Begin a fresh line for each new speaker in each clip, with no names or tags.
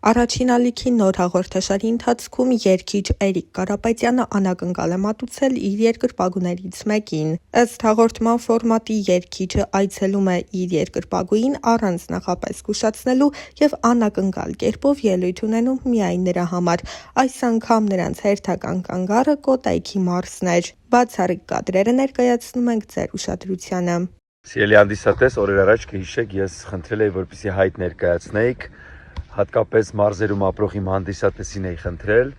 Առաջին ալիքի նոր հաղորդաշարի ընթացքում երգիչ Էրիկ Կարապետյանը անակնկալ է մատուցել իր երկրպագուներից մեկին։ Ըստ հաղորդման ֆորմատի երգիչը այցելում է իր երկրպագուին առանց նախապես զգուշացնելու և անակնկալ կերպով ելույթ ունենում միայն նրա համար։ Այս անգամ նրանց հերթական կանգառը Կոտայքի մարզն էր։ Բացառիկ կադրերը ներկայացնում ենք ձեր ուշադրությանը։
Սիրելի հանդիսատես, օրեր առաջ կհիշեք, ես խնդրել էի, որպեսզի հայտ ներկայացնեիք, հատկապես մարզերում ապրող իմ հանդիսատեսին էի խնդրել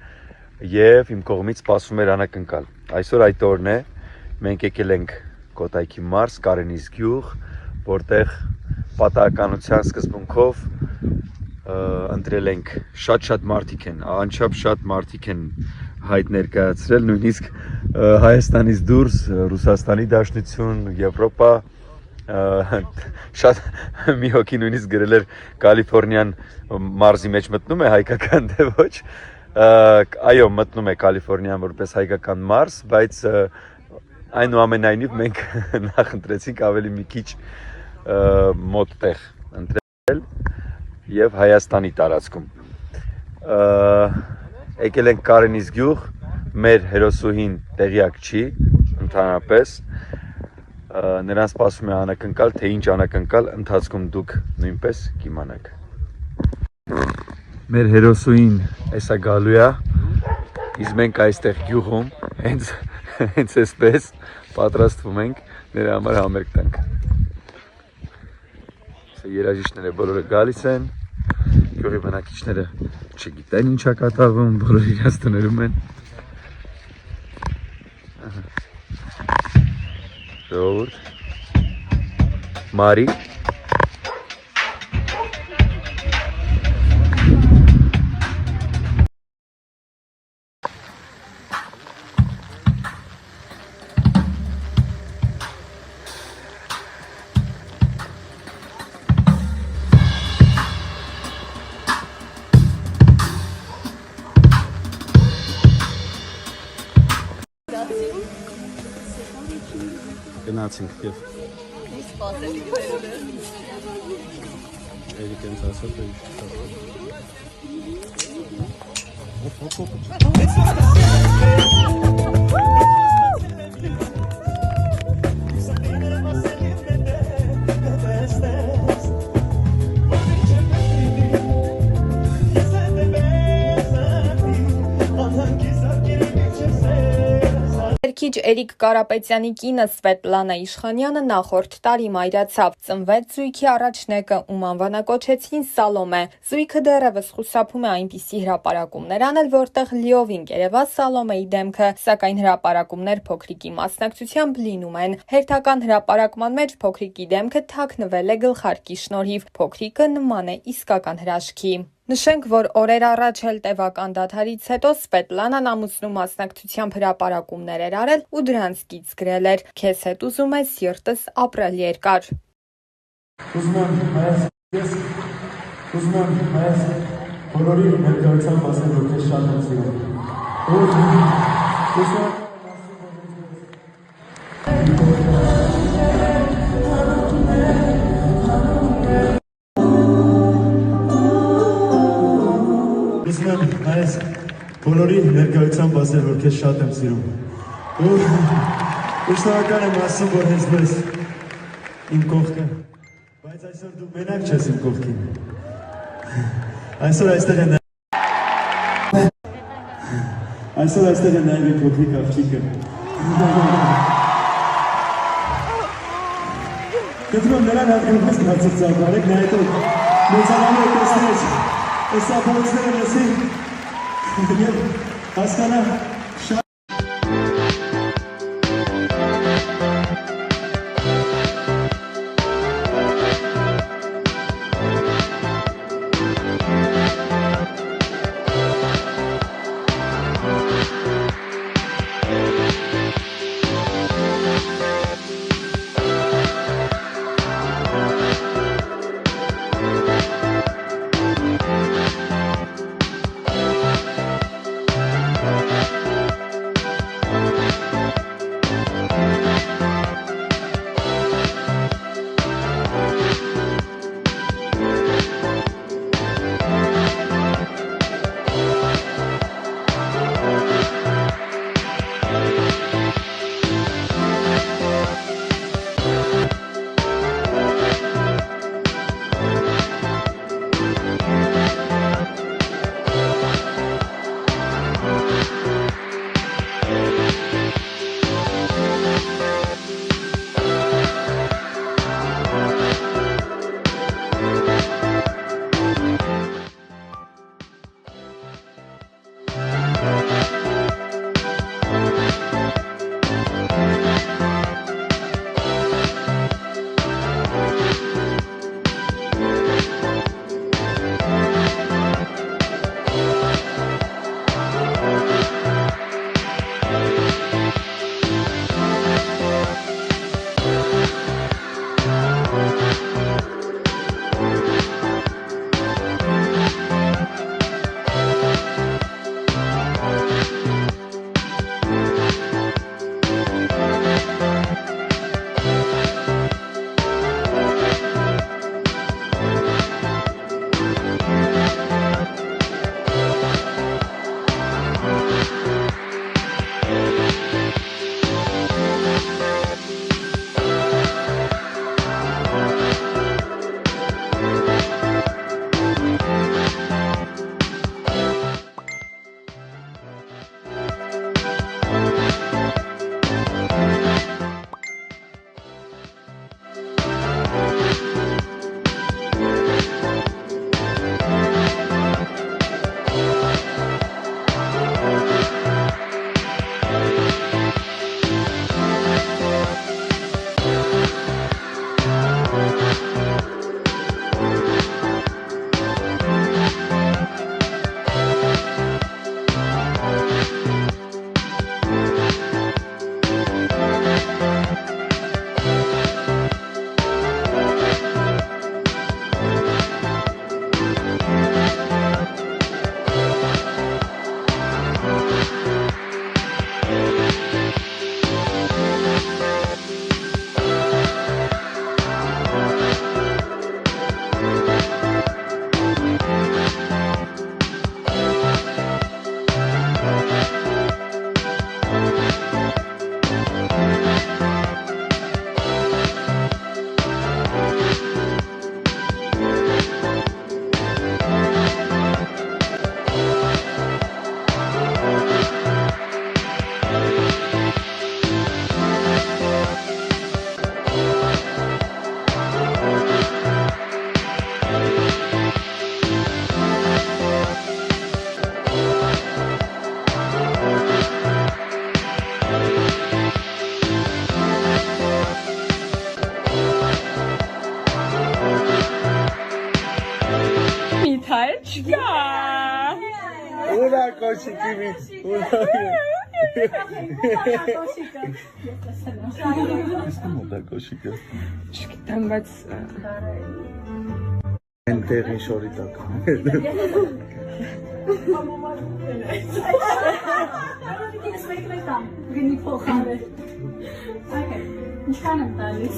եւ իմ կողմից սպասվում էր անակնկալ։ Այսօր այդ օրն է, մենք եկել ենք Կոտայքի մարզ, Կարենիս գյուղ, որտեղ պատահականության սկզբունքով ընտրել ենք շատ մարդիկ են, անչափ շատ մարդիկ են հայտ ներկայացրել, նույնիսկ Հայաստանից դուրս, Ռուսաստանի Դաշնություն, Եվրոպա, շատ մի հոգի նույնիսկ գրել էր Կալիֆոռնիան մարզի մեջ մտնում է հայկական թե ոչ, այո, մտնում է Կալիֆոռնիան որպես հայկական մարզ, բայց այնուամենայնիվ մենք նախընտրեցինք ավելի մի քիչ մոտ տեղ ընտրել եւ Հայաստանի տարածքում։ Եկել ենք Կարենիս գյուղ, մեր հերոսուհին տեղյակ չի ընդհանրապես, նրան սպասում է անակնկալ, թե ինչ անակնկալ, ընթացքում դուք նույնպես կիմանաք։ Մեր հերոսուհին էսա գալու է, իսկ մենք այստեղ գյուղում հենց այսպես պատրաստվում ենք նրա համար համերգ տանք։ Երաժիշտները բոլորը գալիս են, գյուղի բնակիչները չգիտեն ինչ է կատարվում, բոլորը իրաց տներում են։ Ժողովուրդ, Մարի, գնացինք և Էրիկ են ասած է
Երգիչ Էրիկ Կարապետյանի կինը Սվետլանա Իշխանյանը նախորդ տարի մայրացավ, ծնվեց զույգի առաջնեկը, ում անվանակոչեցին Սալոմե։ Զույգը դեռևս խուսափում է այնպիսի հրապարակումներ անել, որտեղ լիովին կերևա Սալոմեի դեմքը, սակայն հրապարակումներ փոքրիկի մասնակցությամբ լինում են։ Հերթական հրապարակման մեջ փոքրիկի դեմքը թաքնվել է գլխարկի շնորհիվ, փոքրիկը նման է իսկական հրաշքի։ Նշենք, որ օրեր առաջ էլ տևական դադարից հետո Սվետլանան ամուսնու մասնակցությամբ հրապարակումներ էր արել ու դրանց գիծ գրել էր. «Քեզ հետ ուզում ես յրտս ապրել երկար»։
Ուզում եմ հայաց բոլորի ներկայությամբ ասել, որ քեզ շատ եմ սիրում։ Այս բոլորի ներկայությամբ ասել, որ քեզ շատ եմ սիրում։ Ու շնորհակալ եմ ասում, որ հենց իմ կողքը, բայց այսօր դու մենակ չես իմ կողքին։ Այսօր այստեղ է նաև իմ փոքրիկ աղջիկը։ Կտրում նրան հատկապես հարցից ծառայեք, նա հետո մեծանալու է տեսնես, այս ապահոցները լսի, և հասկանա շատ
Ալաչկա։
Ուրա կոշիկի Իսկ մոտա կոշիկը։
Չգիտեմ, բայց
Ընտեղի շորի տակ։
Գնի փոխարե։ Okay. Ինչքան եմ տալիս։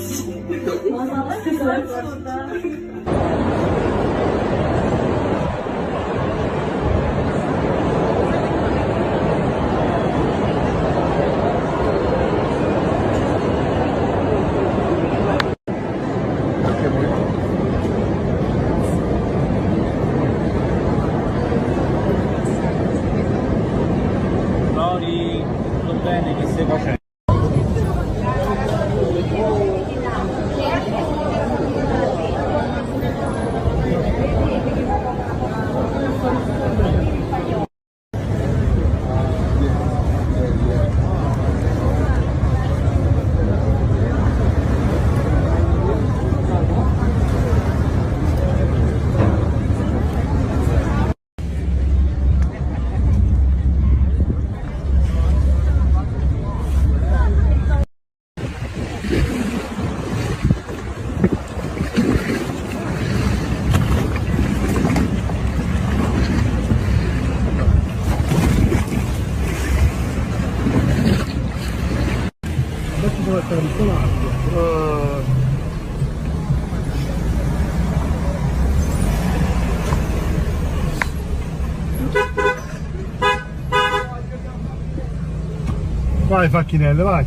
Vai Facchinelli, vai.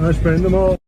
Aspetta, mo.